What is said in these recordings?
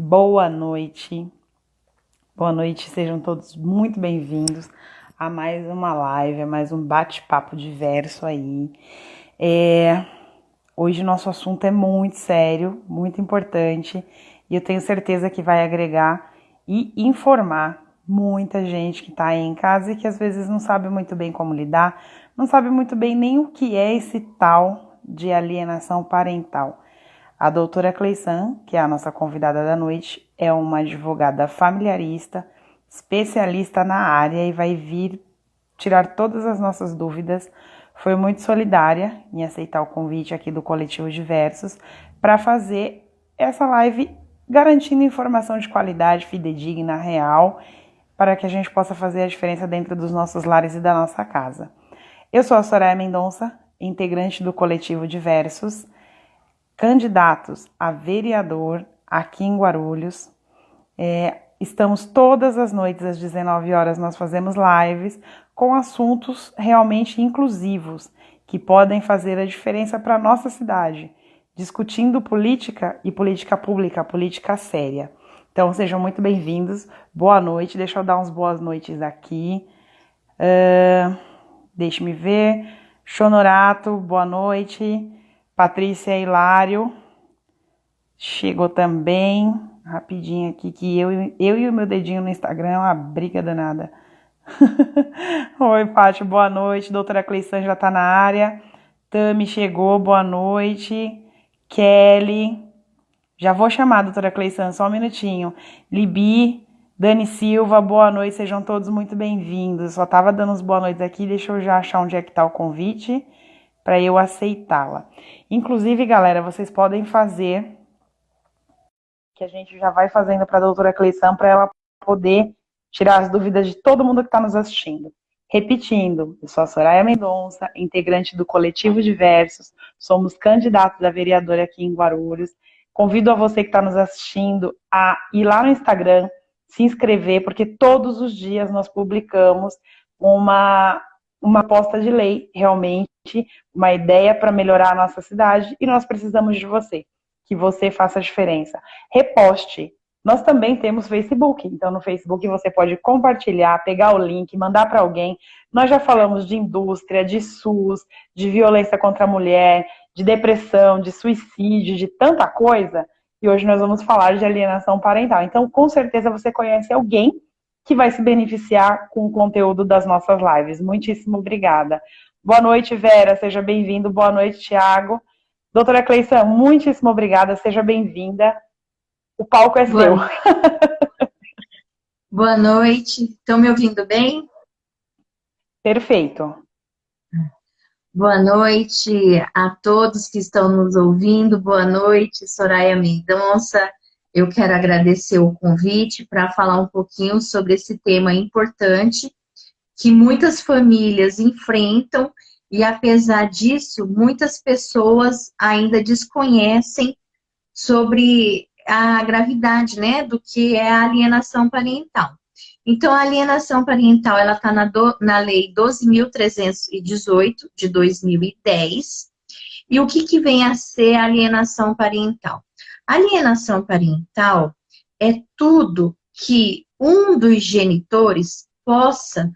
Boa noite. Boa noite, sejam todos muito bem-vindos a mais uma live, a mais um bate-papo diverso aí. Hoje nosso assunto é muito sério, muito importante, e eu tenho certeza que vai agregar e informar muita gente que está aí em casa e que às vezes não sabe muito bem como lidar, não sabe muito bem nem o que é esse tal de alienação parental. A doutora Cleissan, que é a nossa convidada da noite, é uma advogada familiarista, especialista na área e vai vir tirar todas as nossas dúvidas. Foi muito solidária em aceitar o convite aqui do Coletivo Diversos para fazer essa live garantindo informação de qualidade, fidedigna, real, para que a gente possa fazer a diferença dentro dos nossos lares e da nossa casa. Eu sou a Soraya Mendonça, integrante do Coletivo Diversos, candidatos a vereador aqui em Guarulhos. Estamos todas as noites às 19 horas, nós fazemos lives com assuntos realmente inclusivos, que podem fazer a diferença para a nossa cidade, discutindo política e política pública, política séria. Então sejam muito bem-vindos, boa noite, deixa eu dar uns boas noites aqui. Deixe-me ver, Chonorato, boa noite. Patrícia Hilário chegou também, rapidinho aqui, que eu e o meu dedinho no Instagram é uma briga danada. Oi, Paty, boa noite. Doutora Cleissan já tá na área. Tami chegou, boa noite. Kelly, já vou chamar a doutora Cleissan, só um minutinho. Libi, Dani Silva, boa noite, sejam todos muito bem-vindos. Só tava dando uns boa noites aqui, deixa eu já achar onde é que tá o convite para eu aceitá-la. Inclusive, galera, vocês podem fazer, que a gente já vai fazendo para a doutora Cleissan, para ela poder tirar as dúvidas de todo mundo que está nos assistindo. Repetindo, eu sou a Soraya Mendonça, integrante do Coletivo Diversos, somos candidatos a vereadora aqui em Guarulhos. Convido a você que está nos assistindo a ir lá no Instagram, se inscrever, porque todos os dias nós publicamos uma posta de lei, realmente, uma ideia para melhorar a nossa cidade, e nós precisamos de você, que você faça a diferença. Reposte. Nós também temos Facebook, então no Facebook você pode compartilhar, pegar o link, mandar para alguém. Nós já falamos de indústria, de SUS, de violência contra a mulher, de depressão, de suicídio, de tanta coisa, e hoje nós vamos falar de alienação parental. Então, com certeza você conhece alguém que vai se beneficiar com o conteúdo das nossas lives. Muitíssimo obrigada. Boa noite, Vera, seja bem-vindo. Boa noite, Thiago. Doutora Cleissan, muitíssimo obrigada, seja bem-vinda. O palco é seu. Boa noite, estão me ouvindo bem? Perfeito. Boa noite a todos que estão nos ouvindo. Boa noite, Soraya Mendonça. Eu quero agradecer o convite para falar um pouquinho sobre esse tema importante que muitas famílias enfrentam e, apesar disso, muitas pessoas ainda desconhecem sobre a gravidade, né, do que é a alienação parental. Então, a alienação parental, ela está na Lei 12.318, de 2010. E o que vem a ser a alienação parental? A alienação parental é tudo que um dos genitores possa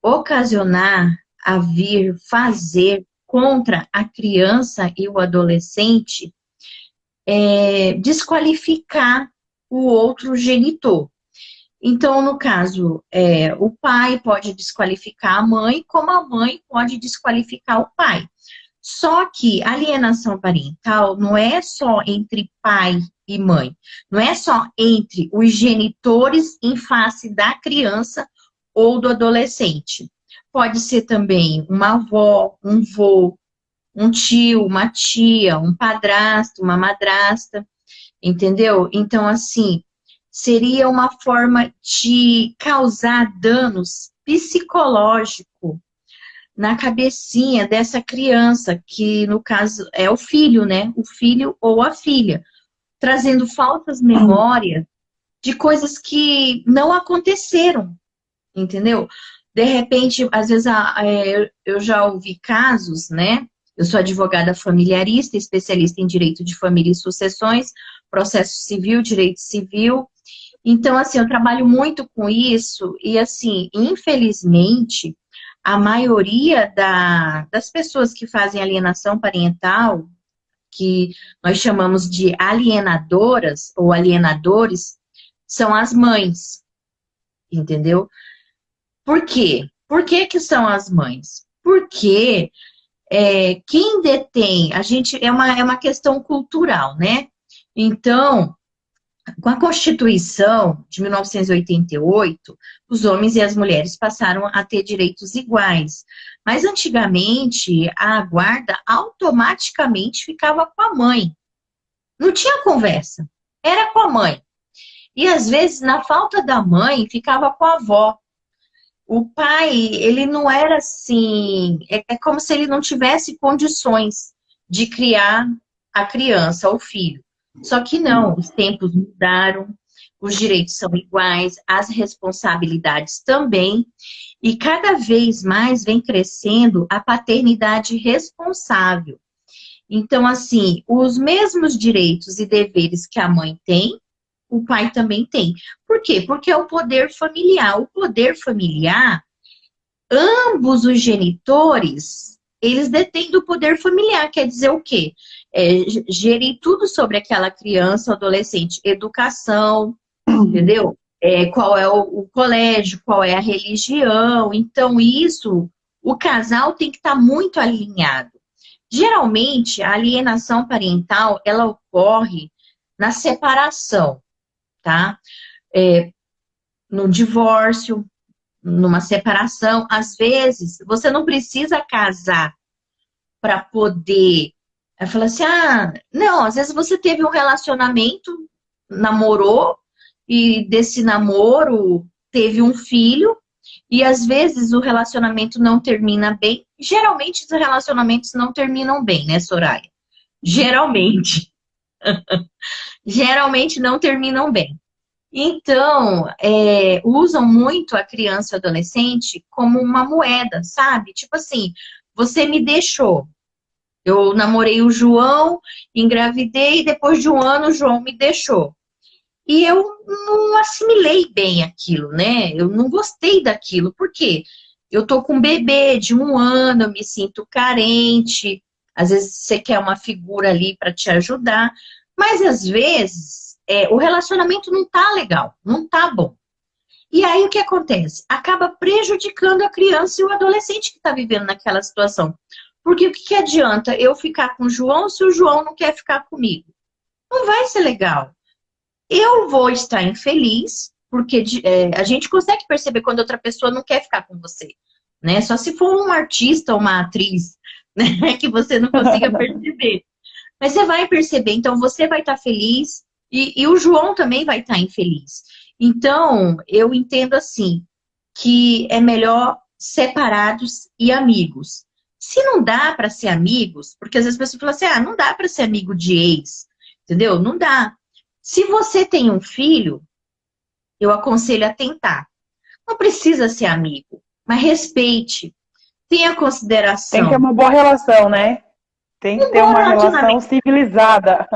ocasionar a vir fazer contra a criança e o adolescente, desqualificar o outro genitor. Então, no caso, o pai pode desqualificar a mãe, como a mãe pode desqualificar o pai. Só que alienação parental não é só entre pai e mãe, não é só entre os genitores em face da criança ou do adolescente. Pode ser também uma avó, um vô, um tio, uma tia, um padrasto, uma madrasta, entendeu? Então, assim, seria uma forma de causar danos psicológicos na cabecinha dessa criança, que no caso é o filho, né? O filho ou a filha, trazendo falsas memórias de coisas que não aconteceram, entendeu? De repente, às vezes, eu já ouvi casos, né? Eu sou advogada familiarista, especialista em direito de família e sucessões, processo civil, direito civil. Então, assim, eu trabalho muito com isso e, assim, infelizmente, a maioria das pessoas que fazem alienação parental, que nós chamamos de alienadoras ou alienadores, são as mães, entendeu? Por quê? Por que que são as mães? Porque quem detém, é uma questão cultural, né? Então, com a Constituição de 1988, os homens e as mulheres passaram a ter direitos iguais. Mas antigamente, a guarda automaticamente ficava com a mãe. Não tinha conversa, era com a mãe. E às vezes, na falta da mãe, ficava com a avó. O pai, ele não era assim, é como se ele não tivesse condições de criar a criança, o filho. Só que não, os tempos mudaram, os direitos são iguais, as responsabilidades também, e cada vez mais vem crescendo a paternidade responsável. Então, assim, os mesmos direitos e deveres que a mãe tem, o pai também tem. Por quê? Porque é o poder familiar. O poder familiar, ambos os genitores, eles detêm do poder familiar. Quer dizer o quê? Gerir tudo sobre aquela criança, adolescente, educação, entendeu? Qual é o colégio, qual é a religião. Então, isso, o casal tem que estar muito alinhado. Geralmente, a alienação parental, ela ocorre na separação, tá? No divórcio, numa separação. Às vezes, você não precisa casar para poder... falar assim, não, às vezes você teve um relacionamento, namorou, e desse namoro teve um filho, e às vezes o relacionamento não termina bem. Geralmente os relacionamentos não terminam bem, né, Soraya? Geralmente. Geralmente não terminam bem. Então, usam muito a criança e o adolescente como uma moeda, sabe? Tipo assim, você me deixou. Eu namorei o João, engravidei, e depois de um ano o João me deixou. E eu não assimilei bem aquilo, né? Eu não gostei daquilo. Por quê? Eu tô com um bebê de um ano, eu me sinto carente. Às vezes você quer uma figura ali para te ajudar. Mas às vezes o relacionamento não tá legal, não tá bom. E aí o que acontece? Acaba prejudicando a criança e o adolescente que está vivendo naquela situação. Porque o que adianta eu ficar com o João se o João não quer ficar comigo? Não vai ser legal. Eu vou estar infeliz, porque a gente consegue perceber quando outra pessoa não quer ficar com você, né? Só se for um artista ou uma atriz, né? Que você não consiga perceber. Mas você vai perceber, então você vai estar feliz e o João também vai estar infeliz. Então, eu entendo assim, que é melhor separados e amigos. Se não dá para ser amigos, porque às vezes as pessoas falam assim, não dá para ser amigo de ex, entendeu? Não dá. Se você tem um filho, eu aconselho a tentar. Não precisa ser amigo, mas respeite, tenha consideração. Tem que ter uma boa relação, né? Tem que ter uma relação civilizada.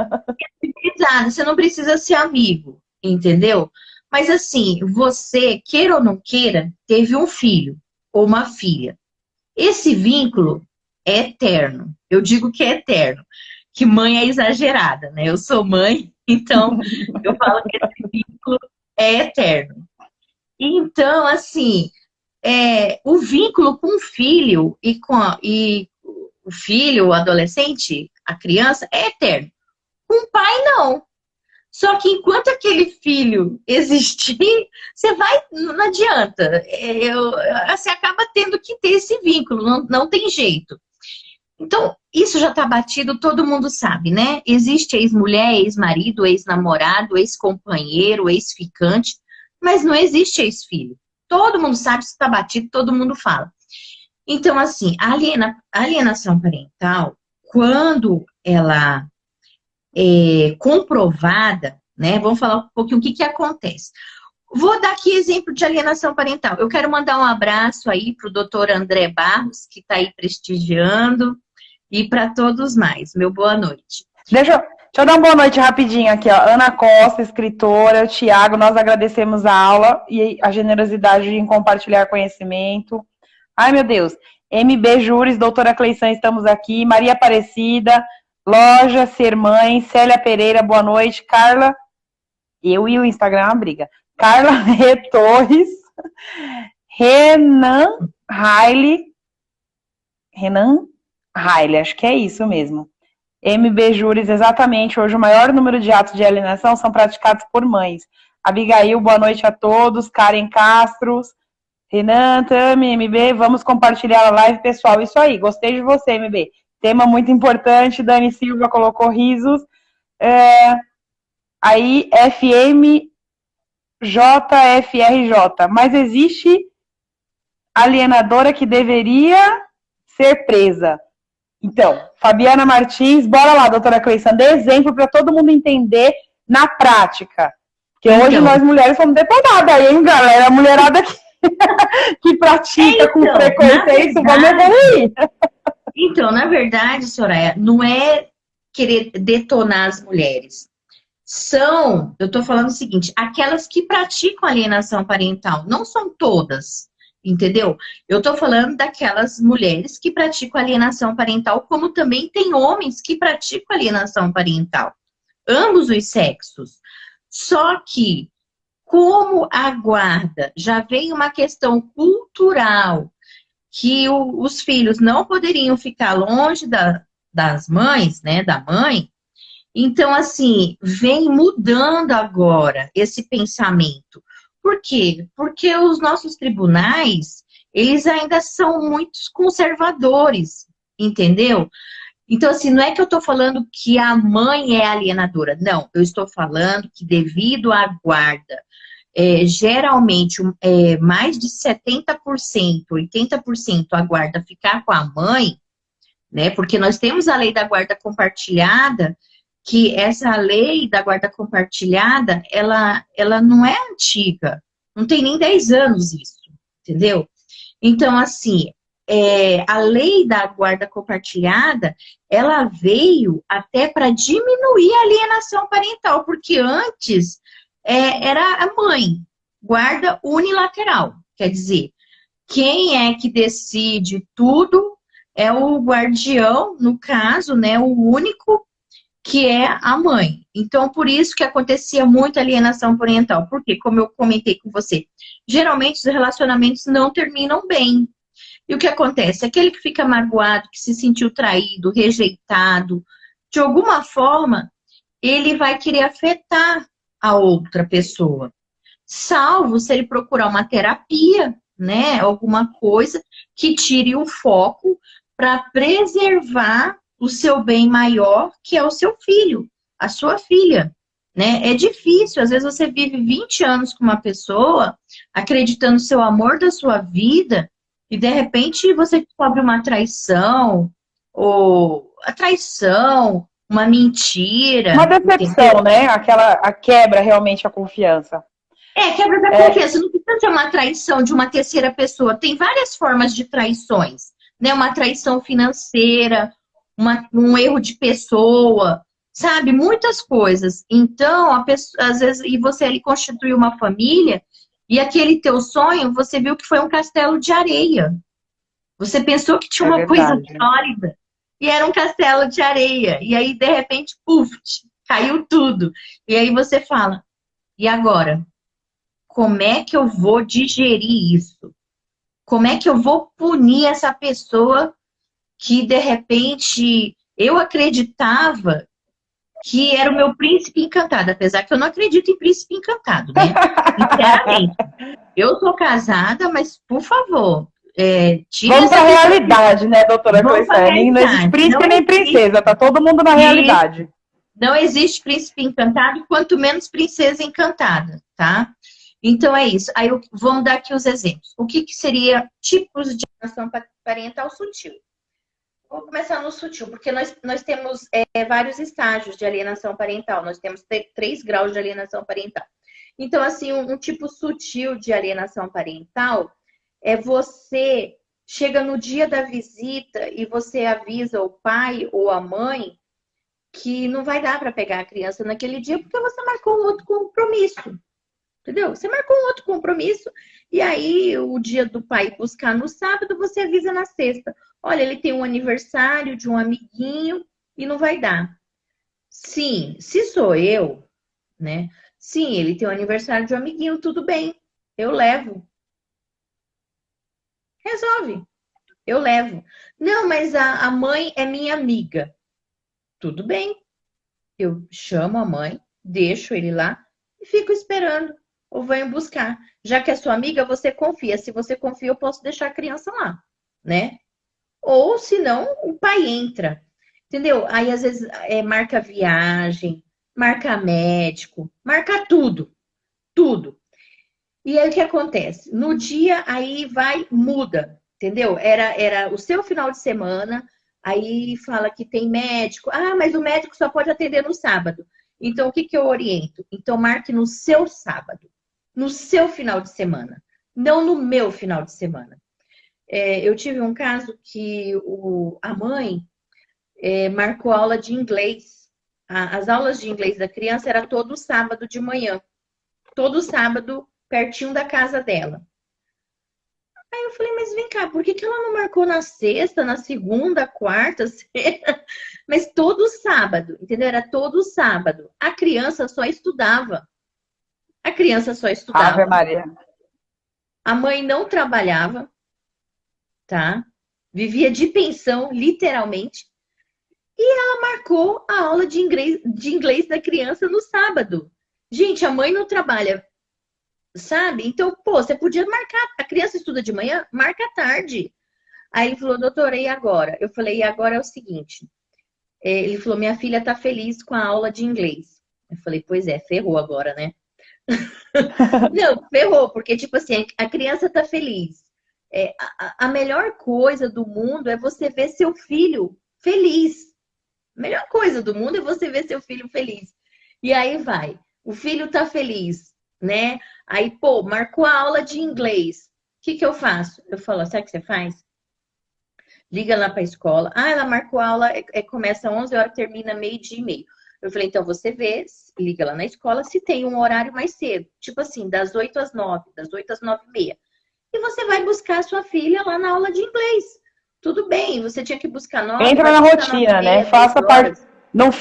Civilizada, você não precisa ser amigo, entendeu? Mas assim, você, queira ou não queira, teve um filho ou uma filha. Esse vínculo é eterno. Eu digo que é eterno. Que mãe é exagerada, né? Eu sou mãe, então eu falo que esse vínculo é eterno. Então, assim, o vínculo com o filho e o filho, o adolescente, a criança, é eterno. Com o pai, não. Só que enquanto aquele filho existir, não adianta. Você acaba tendo que ter esse vínculo, não tem jeito. Então, isso já está batido, todo mundo sabe, né? Existe ex-mulher, ex-marido, ex-namorado, ex-companheiro, ex-ficante, mas não existe ex-filho. Todo mundo sabe, isso está batido, todo mundo fala. Então, assim, a alienação parental, quando ela é comprovada, né? Vamos falar um pouquinho o que acontece. Vou dar aqui exemplo de alienação parental. Eu quero mandar um abraço aí para o doutor André Barros, que está aí prestigiando. e para todos mais. Meu boa noite. Deixa eu dar uma boa noite rapidinho aqui, ó. Ana Costa, escritora, Tiago, nós agradecemos a aula e a generosidade em compartilhar conhecimento. Ai, meu Deus. MB Júris, doutora Cleição, estamos aqui. Maria Aparecida, Loja Ser Mãe, Célia Pereira, boa noite. Carla, eu e o Instagram é uma briga. Carla Rê Torres, Renan Haile, acho que é isso mesmo. MB Júris, exatamente. Hoje o maior número de atos de alienação são praticados por mães. Abigail, boa noite a todos. Karen Castro, Renan, Tami, MB, vamos compartilhar a live, pessoal. Isso aí, gostei de você, MB. Tema muito importante. Dani Silva colocou risos. Aí, JFRJ. Mas existe alienadora que deveria ser presa. Então, Fabiana Martins, bora lá, doutora Cleição, dê exemplo para todo mundo entender na prática. Porque hoje nós mulheres somos detonadas aí, hein, galera? A mulherada que pratica com frequência isso, vamos evoluir. Então, na verdade, Soraya, não é querer detonar as mulheres. Eu tô falando o seguinte, aquelas que praticam alienação parental, não são todas. Entendeu? Eu tô falando daquelas mulheres que praticam alienação parental, como também tem homens que praticam alienação parental. Ambos os sexos. Só que, como a guarda já vem uma questão cultural, que os filhos não poderiam ficar longe das mães, né, da mãe, então, assim, vem mudando agora esse pensamento. Por quê? Porque os nossos tribunais, eles ainda são muito conservadores, entendeu? Então, assim, não é que eu estou falando que a mãe é alienadora. Não, eu estou falando que devido à guarda, geralmente, mais de 70%, 80% a guarda ficar com a mãe, né? Porque nós temos a lei da guarda compartilhada, que essa lei da guarda compartilhada, ela não é antiga, não tem nem 10 anos isso, entendeu? Então, assim, a lei da guarda compartilhada, ela veio até para diminuir a alienação parental, porque antes era a mãe, guarda unilateral, quer dizer, quem é que decide tudo é o guardião, no caso, né, o único que é a mãe. Então, por isso que acontecia muita alienação parental. Porque, como eu comentei com você, geralmente os relacionamentos não terminam bem. E o que acontece? Aquele que fica magoado, que se sentiu traído, rejeitado, de alguma forma, ele vai querer afetar a outra pessoa. Salvo se ele procurar uma terapia, né? Alguma coisa que tire o foco para preservar o seu bem maior, que é o seu filho, a sua filha, né? É difícil, às vezes você vive 20 anos com uma pessoa, acreditando no seu amor da sua vida, e de repente você descobre uma traição, uma mentira. Uma decepção, entendeu? Né? A quebra realmente a confiança. Quebra da confiança. Não precisa ser uma traição de uma terceira pessoa. Tem várias formas de traições, né? Uma traição financeira, um erro de pessoa, sabe? Muitas coisas. Então, a pessoa, às vezes, e você ali constituiu uma família, e aquele teu sonho, você viu que foi um castelo de areia. Você pensou que tinha uma coisa sólida, e era um castelo de areia. E aí, de repente, puf, caiu tudo. E aí você fala, e agora? Como é que eu vou digerir isso? Como é que eu vou punir essa pessoa que, de repente, eu acreditava que era o meu príncipe encantado, apesar que eu não acredito em príncipe encantado, né? Sinceramente. Eu sou casada, mas, por favor, tira vamos para a realidade, né, doutora Cleição? Não existe príncipe nem princesa, tá todo mundo na realidade. Não existe príncipe encantado, quanto menos princesa encantada, tá? Então é isso. Aí vamos dar aqui os exemplos. O que seria tipos de alienação parental sutil? Vou começar no sutil, porque nós temos vários estágios de alienação parental. Nós temos 3 graus de alienação parental. Então, assim, um tipo sutil de alienação parental é você chega no dia da visita e você avisa o pai ou a mãe que não vai dar para pegar a criança naquele dia porque você marcou um outro compromisso. Entendeu? Você marcou um outro compromisso e aí o dia do pai buscar no sábado, você avisa na sexta. Olha, ele tem um aniversário de um amiguinho e não vai dar. Sim, se sou eu, né? Sim, ele tem um aniversário de um amiguinho, tudo bem. Eu levo. Resolve. Eu levo. Não, mas a mãe é minha amiga. Tudo bem. Eu chamo a mãe, deixo ele lá e fico esperando. Ou venho buscar. Já que é sua amiga, você confia. Se você confia, eu posso deixar a criança lá, né? Ou se não, o pai entra. Entendeu? Aí às vezes marca viagem, marca médico, marca tudo, tudo. E aí o que acontece? No dia aí vai, muda, entendeu? Era o seu final de semana, aí fala que tem médico. Ah, mas o médico só pode atender no sábado. Então o que que eu oriento? Então marque no seu sábado, no seu final de semana, não no meu final de semana. Eu tive um caso que a mãe marcou aula de inglês. As aulas de inglês da criança era todo sábado de manhã. Todo sábado, pertinho da casa dela. Aí eu falei, mas vem cá, por que ela não marcou na sexta, na segunda, quarta, sexta? Mas todo sábado, entendeu? Era todo sábado. A criança só estudava. A criança só Ave estudava. Maria. A mãe não trabalhava, tá? Vivia de pensão, literalmente. Ela marcou a aula de inglês da criança no sábado. Gente, a mãe não trabalha, sabe? Então, pô, você podia marcar. A criança estuda de manhã, marca à tarde. Aí ele falou, doutora, e agora? Eu falei, e agora é o seguinte. Ele falou, minha filha tá feliz com a aula de inglês. Eu falei, pois é, ferrou agora, né? Não, ferrou, porque, tipo assim, a criança tá feliz. A melhor coisa do mundo é você ver seu filho feliz. A melhor coisa do mundo é você ver seu filho feliz. E aí vai. O filho tá feliz, né? Aí, pô, marcou a aula de inglês. O que que eu faço? Eu falo, sabe o que você faz? Liga lá para a escola. Ah, ela marcou a aula, começa às 11 horas, termina meio-dia e meio. Eu falei, então você vê, liga lá na escola se tem um horário mais cedo. Tipo assim, das 8 às 9, das 8 às 9 e meia. E você vai buscar a sua filha lá na aula de inglês. Tudo bem, você tinha que buscar 9, Entra vai na buscar 9 e rotina, né? meia, 10 Faça parte. horas. Não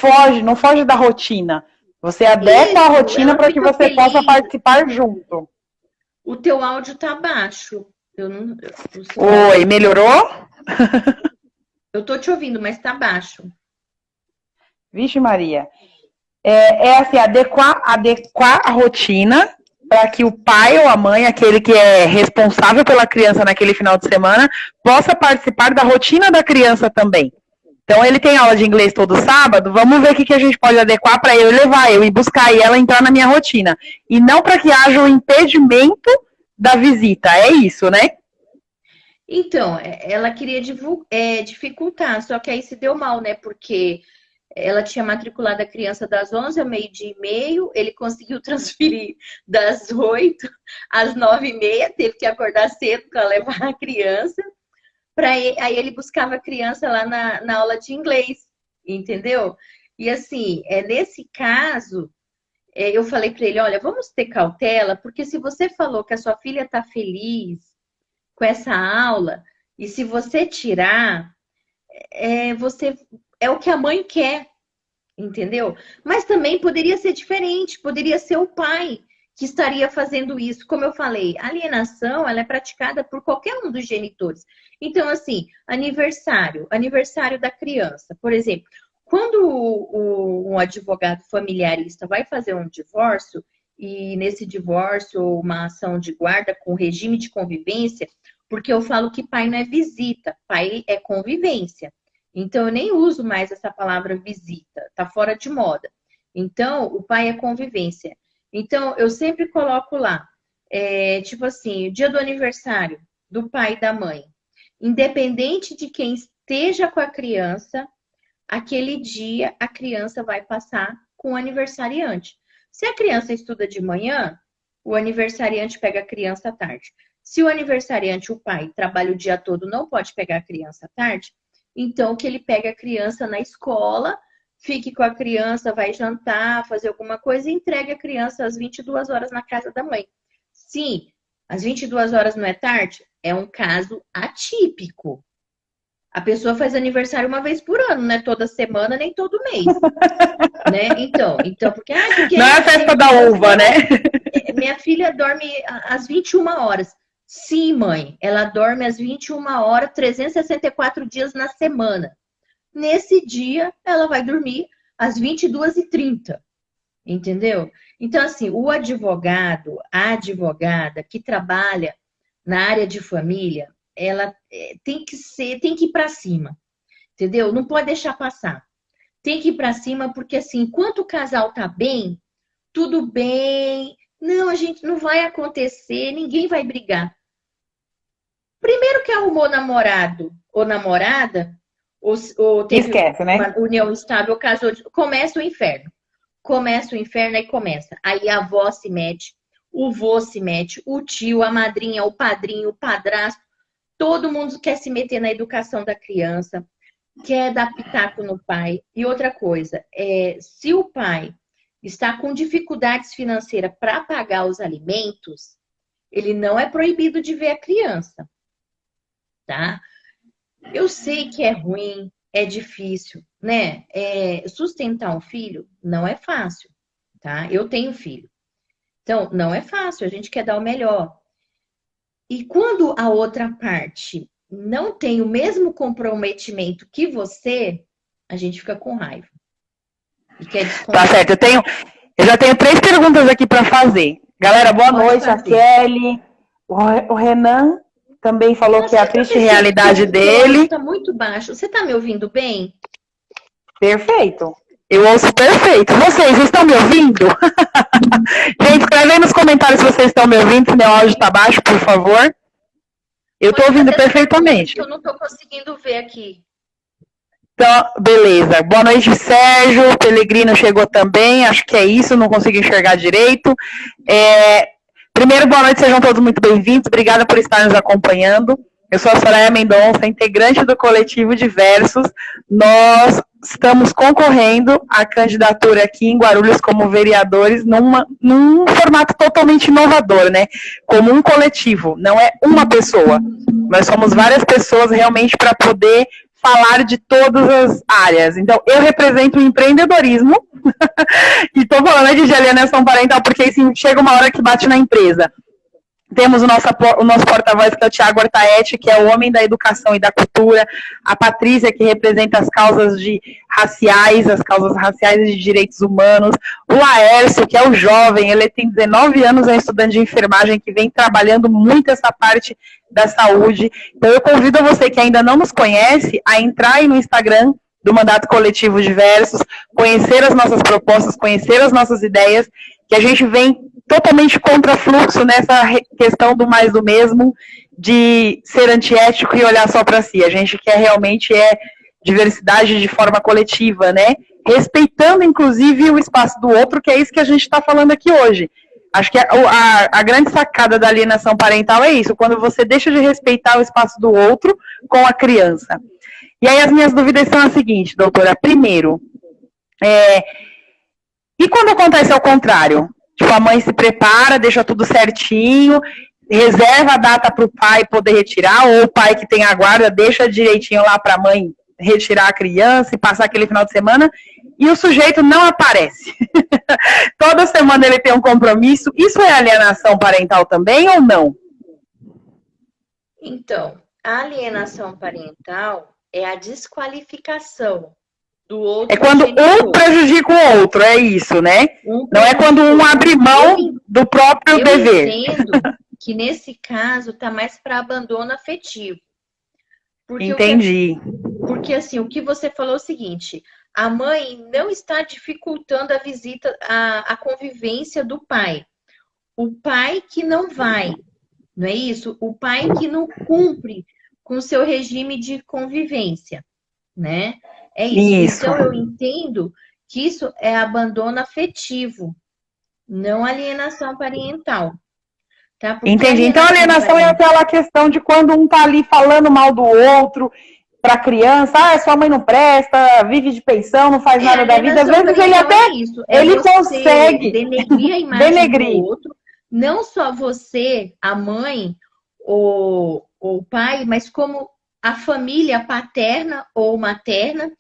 foge da rotina. Você adequa a Isso, rotina ela para que fica você possa feliz. participar junto. O teu áudio tá baixo. Eu não, o seu Oi, áudio, melhorou? eu tô te ouvindo, mas tá baixo. Vixe, Maria. É assim, adequar a rotina para que o pai ou a mãe, aquele que é responsável pela criança naquele final de semana, possa participar da rotina da criança também. Então, ele tem aula de inglês todo sábado, vamos ver o que a gente pode adequar para eu levar, eu ir buscar e ela entrar na minha rotina. E não para que haja um impedimento da visita, é isso, né? Então, ela queria dificultar, só que aí se deu mal, né? Porque ela tinha matriculado a criança das 11 ao meio-dia e meio, ele conseguiu transferir das 8 às 9 e meia, teve que acordar cedo para levar a criança. Aí ele buscava a criança lá na aula de inglês, entendeu? E assim, nesse caso, eu falei para ele, olha, vamos ter cautela, porque se você falou que a sua filha está feliz com essa aula, e se você tirar, você é o que a mãe quer, entendeu? Mas também poderia ser diferente, poderia ser o pai que estaria fazendo isso. Como eu falei, a alienação ela é praticada por qualquer um dos genitores. Então, assim, aniversário da criança, por exemplo, quando um advogado familiarista vai fazer um divórcio, e nesse divórcio uma ação de guarda com regime de convivência, porque eu falo que pai não é visita, pai é convivência. Então, eu nem uso mais essa palavra visita, tá fora de moda. Então, o pai é convivência. Então, eu sempre coloco lá, tipo assim, o dia do aniversário do pai e da mãe. Independente de quem esteja com a criança, aquele dia a criança vai passar com o aniversariante. Se a criança estuda de manhã, o aniversariante pega a criança à tarde. Se o aniversariante, o pai, trabalha o dia todo, não pode pegar a criança à tarde, então que ele pegue a criança na escola, fique com a criança, vai jantar, fazer alguma coisa e entregue a criança às 22 horas na casa da mãe. Sim, às 22 horas não é tarde? É um caso atípico. A pessoa faz aniversário uma vez por ano, não é toda semana, nem todo mês. Né? Então, porque Não é a festa da uva, né? Minha filha dorme às 21 horas. Sim, mãe, ela dorme às 21 horas, 364 dias na semana. Nesse dia, ela vai dormir às 22h30. Entendeu? Então, assim, o advogado, a advogada que trabalha na área de família, ela tem que ir para cima. Entendeu? Não pode deixar passar. Tem que ir para cima, porque assim, enquanto o casal tá bem, tudo bem. Não, a gente não vai acontecer, ninguém vai brigar. Primeiro que arrumou namorado ou namorada, ou teve Esquece, né? uma união estável, casou, começa o inferno. Começa o inferno, aí começa. Aí a avó se mete, o vô se mete, o tio, a madrinha, o padrinho, o padrasto. Todo mundo quer se meter na educação da criança, quer dar pitaco no pai. E outra coisa, se o pai está com dificuldades financeiras para pagar os alimentos, ele não é proibido de ver a criança, tá? Eu sei que é ruim, é difícil, né? Sustentar um filho não é fácil, tá? Eu tenho filho. Então, não é fácil, a gente quer dar o melhor. E quando a outra parte não tem o mesmo comprometimento que você, a gente fica com raiva. E quer descontar. Tá certo, eu já tenho 3 perguntas aqui para fazer. Galera, boa noite, a Kelly, o Renan também falou que é a triste realidade dele. Tá muito baixo. Você tá me ouvindo bem? Perfeito. Eu ouço perfeito. Vocês estão me ouvindo? Gente, escreve aí nos comentários se vocês estão me ouvindo, se meu áudio tá baixo, por favor. Eu tô ouvindo perfeitamente. Eu não tô conseguindo ver aqui. Então, beleza. Boa noite, Sérgio. Pelegrino chegou também. Acho que é isso, não consigo enxergar direito. Primeiro, boa noite, sejam todos muito bem-vindos. Obrigada por estar nos acompanhando. Eu sou a Soraya Mendonça, integrante do coletivo Diversos. Nós estamos concorrendo à candidatura aqui em Guarulhos como vereadores num formato totalmente inovador, né? Como um coletivo, não é uma pessoa. Nós somos várias pessoas realmente para poder falar de todas as áreas. Então, eu represento o empreendedorismo e estou falando de alienação parental porque assim, chega uma hora que bate na empresa. Temos o nosso porta-voz, que é o Thiago Artaete, que é o homem da educação e da cultura, a Patrícia, que representa as causas raciais, as causas raciais e de direitos humanos, o Laércio, que é o jovem, ele tem 19 anos, é um estudante de enfermagem que vem trabalhando muito essa parte da saúde. Então eu convido você que ainda não nos conhece a entrar aí no Instagram do Mandato Coletivo Diversos, conhecer as nossas propostas, conhecer as nossas ideias, que a gente vem totalmente contra fluxo nessa questão do mais do mesmo, de ser antiético e olhar só para si. A gente quer realmente diversidade de forma coletiva, né? Respeitando, inclusive, o espaço do outro, que é isso que a gente está falando aqui hoje. Acho que a grande sacada da alienação parental é isso, quando você deixa de respeitar o espaço do outro com a criança. E aí as minhas dúvidas são as seguintes, doutora. Primeiro, e quando acontece ao contrário? Tipo, a mãe se prepara, deixa tudo certinho, reserva a data para o pai poder retirar, ou o pai que tem a guarda deixa direitinho lá para a mãe retirar a criança e passar aquele final de semana, e o sujeito não aparece. Toda semana ele tem um compromisso. Isso é alienação parental também ou não? Então, a alienação parental é a desqualificação do outro. É quando um prejudica o outro, é isso, né? Não é quando um abre mão do próprio dever. Eu entendo que nesse caso tá mais para abandono afetivo. Entendi. Porque assim, o que você falou é o seguinte, a mãe não está dificultando a visita, a convivência do pai. O pai que não vai, não é isso? O pai que não cumpre com o seu regime de convivência, né? É isso. Então, eu entendo que isso é abandono afetivo, não alienação parental. tá? Porque Entendi. Então, alienação é aquela questão de quando um tá ali falando mal do outro para criança, sua mãe não presta, vive de pensão, não faz nada da vida. Às vezes ele até ele consegue denegrir a imagem do outro, não só você, a mãe ou o pai, mas como a família paterna ou materna,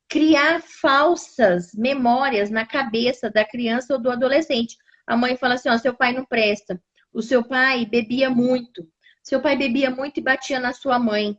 criar falsas memórias na cabeça da criança ou do adolescente. A mãe fala assim, seu pai não presta, o seu pai bebia muito, seu pai bebia muito e batia na sua mãe.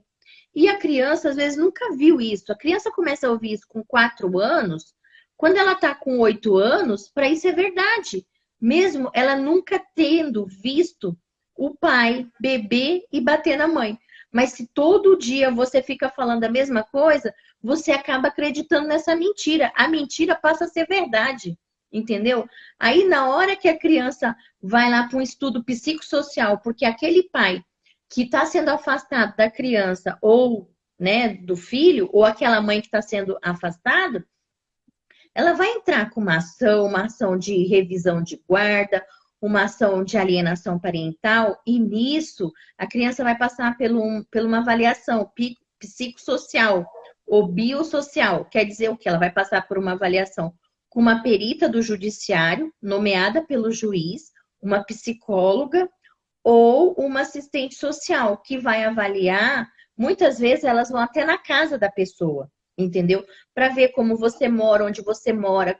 E a criança, às vezes, nunca viu isso. A criança começa a ouvir isso com 4 anos, quando ela está com 8 anos, para isso é verdade. Mesmo ela nunca tendo visto o pai beber e bater na mãe. Mas se todo dia você fica falando a mesma coisa, você acaba acreditando nessa mentira. A mentira passa a ser verdade, entendeu? Aí, na hora que a criança vai lá para um estudo psicossocial, porque aquele pai que está sendo afastado da criança ou, né, do filho, ou aquela mãe que está sendo afastada, ela vai entrar com uma ação de revisão de guarda, uma ação de alienação parental, e nisso a criança vai passar por uma avaliação psicossocial ou biosocial. Quer dizer o que? Ela vai passar por uma avaliação com uma perita do judiciário, nomeada pelo juiz, uma psicóloga, ou uma assistente social que vai avaliar, muitas vezes elas vão até na casa da pessoa, entendeu? Para ver como você mora, onde você mora,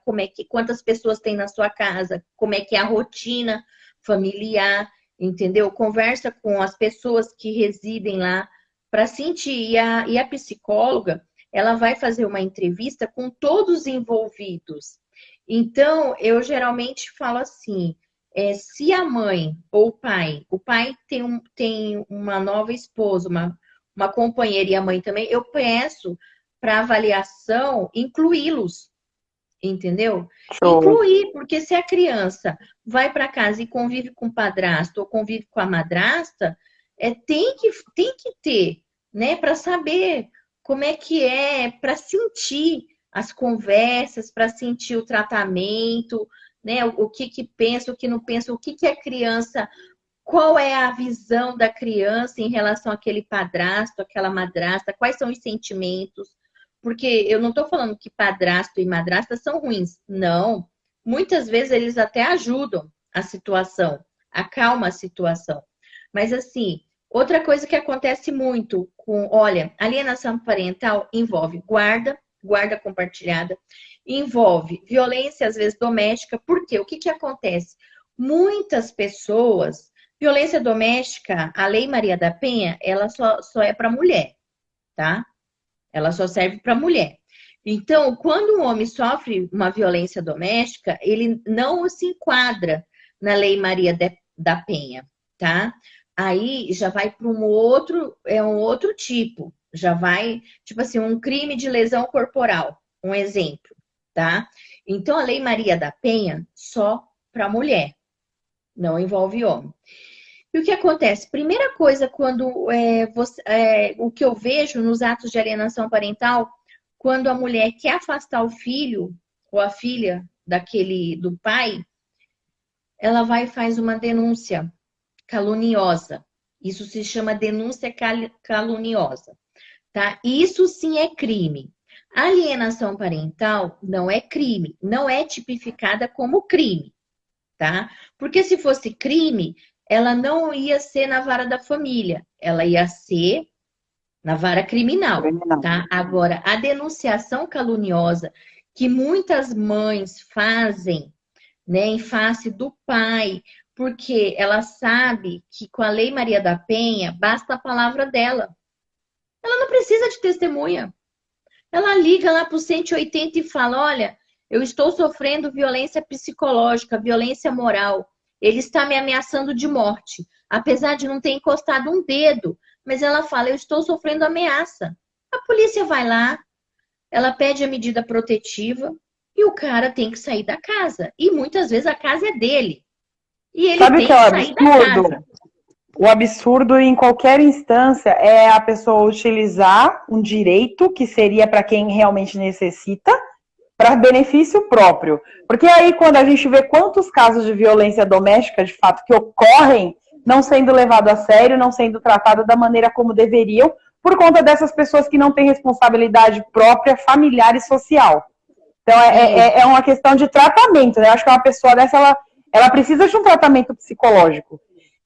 quantas pessoas tem na sua casa, como é que é a rotina familiar, entendeu? Conversa com as pessoas que residem lá para sentir. E a psicóloga, ela vai fazer uma entrevista com todos os envolvidos. Então, eu geralmente falo assim, se a mãe ou o pai tem uma nova esposa, uma companheira e a mãe também, eu peço para avaliação incluí-los, entendeu? Show. Incluir, porque se a criança vai para casa e convive com o padrasto ou convive com a madrasta, tem que ter, né, para saber como é que para sentir as conversas, para sentir o tratamento, né? O que pensa, o que não pensa, o que a criança, qual é a visão da criança em relação àquele padrasto, àquela madrasta, quais são os sentimentos. Porque eu não estou falando que padrasto e madrasta são ruins. Não. Muitas vezes eles até ajudam a situação, acalma a situação. Mas assim, outra coisa que acontece muito alienação parental envolve guarda compartilhada, envolve violência, às vezes, doméstica. Por quê? O que acontece? Muitas pessoas... Violência doméstica, a Lei Maria da Penha, ela só é para mulher, tá? Ela só serve para mulher. Então, quando um homem sofre uma violência doméstica, ele não se enquadra na Lei Maria da Penha, tá? Aí já vai para um outro tipo. Já vai, tipo assim, um crime de lesão corporal, um exemplo, tá? Então, a Lei Maria da Penha só para mulher, não envolve homem. E o que acontece? Primeira coisa, quando o que eu vejo nos atos de alienação parental, quando a mulher quer afastar o filho ou a filha do pai, ela vai e faz uma denúncia caluniosa. Isso se chama denúncia caluniosa. Tá? Isso sim é crime. A alienação parental não é crime, não é tipificada como crime, tá? Porque se fosse crime, ela não ia ser na vara da família, ela ia ser na vara criminal, tá? Agora, a denunciação caluniosa que muitas mães fazem, né, em face do pai, porque ela sabe que com a Lei Maria da Penha basta a palavra dela. Ela não precisa de testemunha. Ela liga lá para o 180 e fala, olha, eu estou sofrendo violência psicológica, violência moral. Ele está me ameaçando de morte. Apesar de não ter encostado um dedo. Mas ela fala, eu estou sofrendo ameaça. A polícia vai lá, ela pede a medida protetiva e o cara tem que sair da casa. E muitas vezes a casa é dele. E ele tem que sair da casa. O absurdo em qualquer instância é a pessoa utilizar um direito que seria para quem realmente necessita para benefício próprio. Porque aí quando a gente vê quantos casos de violência doméstica de fato que ocorrem não sendo levado a sério, não sendo tratado da maneira como deveriam, por conta dessas pessoas que não têm responsabilidade própria, familiar e social. Então, é uma questão de tratamento, né? Eu acho que uma pessoa dessa, ela precisa de um tratamento psicológico.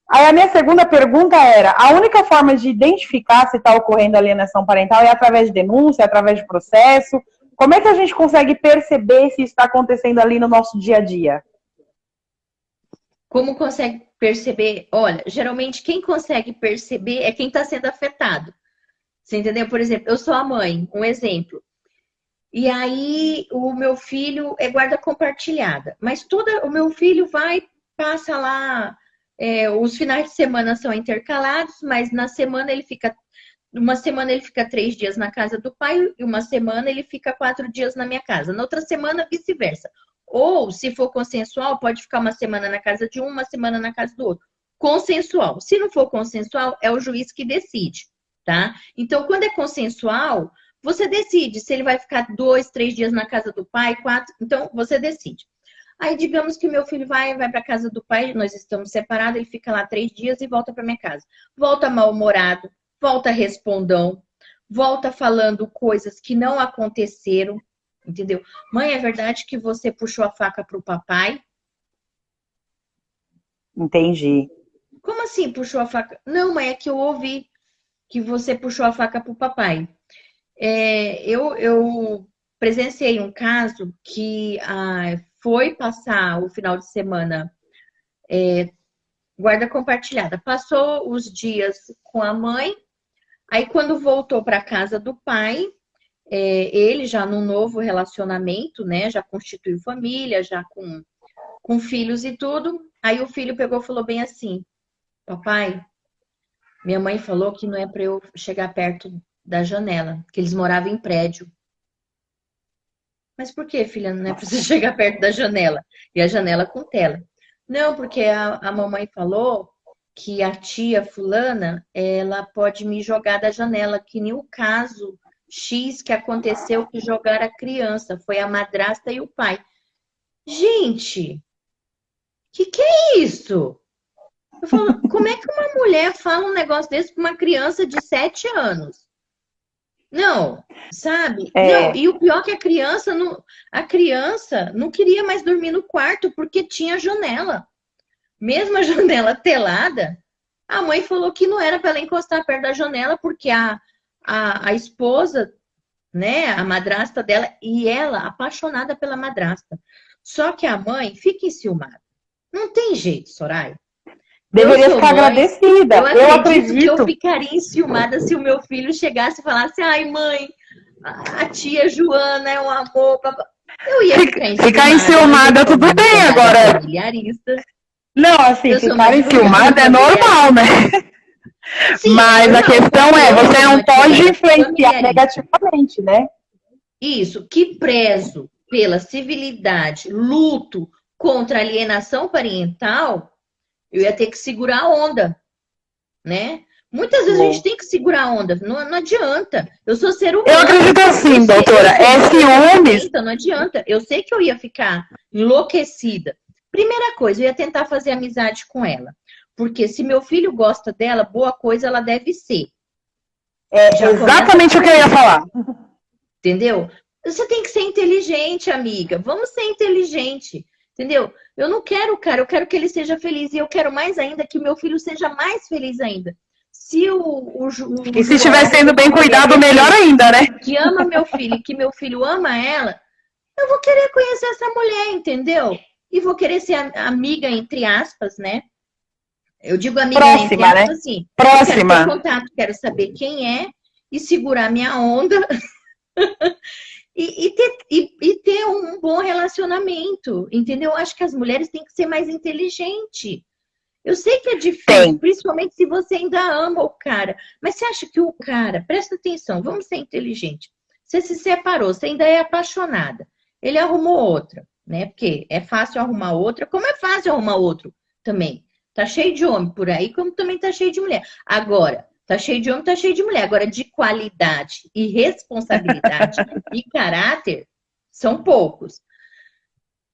Aí a minha segunda pergunta era, a única forma de identificar se está ocorrendo alienação parental é através de denúncia, é através de processo? Como é que a gente consegue perceber se isso está acontecendo ali no nosso dia a dia? Como consegue perceber? Olha, geralmente quem consegue perceber é quem está sendo afetado. Você entendeu? Por exemplo, eu sou a mãe, um exemplo. E aí o meu filho é guarda compartilhada. Mas o meu filho passa lá, os finais de semana são intercalados, mas na semana uma semana ele fica 3 dias na casa do pai e uma semana ele fica 4 dias na minha casa. Na outra semana, vice-versa. Ou, se for consensual, pode ficar uma semana na casa de um, uma semana na casa do outro. Consensual. Se não for consensual, é o juiz que decide, tá? Então, quando é consensual, você decide se ele vai ficar 2, 3 dias na casa do pai, 4. Então, você decide. Aí, digamos que meu filho vai para casa do pai, nós estamos separados, ele fica lá 3 dias e volta para minha casa. Volta mal-humorado, volta respondão, volta falando coisas que não aconteceram, entendeu? Mãe, é verdade que você puxou a faca pro papai? Entendi. Como assim puxou a faca? Não, mãe, é que eu ouvi que você puxou a faca pro papai. Eu presenciei um caso que foi passar o final de semana guarda compartilhada. Passou os dias com a mãe, aí quando voltou para casa do pai, ele já num novo relacionamento, né? Já constituiu família, já com filhos e tudo. Aí o filho pegou e falou bem assim: papai, minha mãe falou que não é para eu chegar perto da janela, que eles moravam em prédio. Mas por que, filha, não é para você chegar perto da janela? E a janela com tela. Não, porque a mamãe falou que a tia fulana, ela pode me jogar da janela, que nem o caso X que aconteceu que jogaram a criança. Foi a madrasta e o pai. Gente, que é isso? Eu falo, como é que uma mulher fala um negócio desse para uma criança de 7 anos? Não, sabe? Não, e o pior é que a criança não queria mais dormir no quarto porque tinha janela. Mesmo a janela telada, a mãe falou que não era para ela encostar perto da janela porque a esposa, né, a madrasta dela, e ela apaixonada pela madrasta. Só que a mãe fica enciumada. Não tem jeito, Soraya. Deveria ficar mãe, agradecida. Eu acredito que eu ficaria enciumada se o meu filho chegasse e falasse: ai, mãe, a tia Joana é um amor. Papai. Eu ia ficar enciumada, tudo bem agora. Familiarista. Não, assim, ficar enciumada é normal, né? Sim, mas a questão você não pode influenciar negativamente, né? Isso, que prezo pela civilidade, luto contra a alienação parental, eu ia ter que segurar a onda, né? Muitas vezes a gente tem que segurar a onda, não adianta. Eu sou ser humano. Eu acredito assim, doutora, ciúmes. Não adianta. Eu sei que eu ia ficar enlouquecida. Primeira coisa, eu ia tentar fazer amizade com ela. Porque se meu filho gosta dela, boa coisa ela deve ser. Exatamente o que eu ia falar. Entendeu? Você tem que ser inteligente, amiga. Vamos ser inteligente. Entendeu? Eu não quero, cara, eu quero que ele seja feliz. E eu quero mais ainda que meu filho seja mais feliz ainda. Se e se estiver sendo bem cuidado, melhor ainda, né? Que ama meu filho e que meu filho ama ela, eu vou querer conhecer essa mulher, entendeu? E vou querer ser amiga, entre aspas, né? Eu digo amiga, próxima, entre aspas, né? Assim. Próxima. Eu quero ter contato, quero saber quem é e segurar minha onda. E ter um bom relacionamento, entendeu? Eu acho que as mulheres têm que ser mais inteligentes. Eu sei que é difícil, principalmente se você ainda ama o cara. Mas você acha que o cara, presta atenção, vamos ser inteligentes. Você se separou, você ainda é apaixonada. Ele arrumou outra, né? Porque é fácil arrumar outra, como é fácil arrumar outro também. Tá cheio de homem por aí, como também tá cheio de mulher. Agora, tá cheio de homem, tá cheio de mulher. Agora, de qualidade e responsabilidade e caráter, são poucos.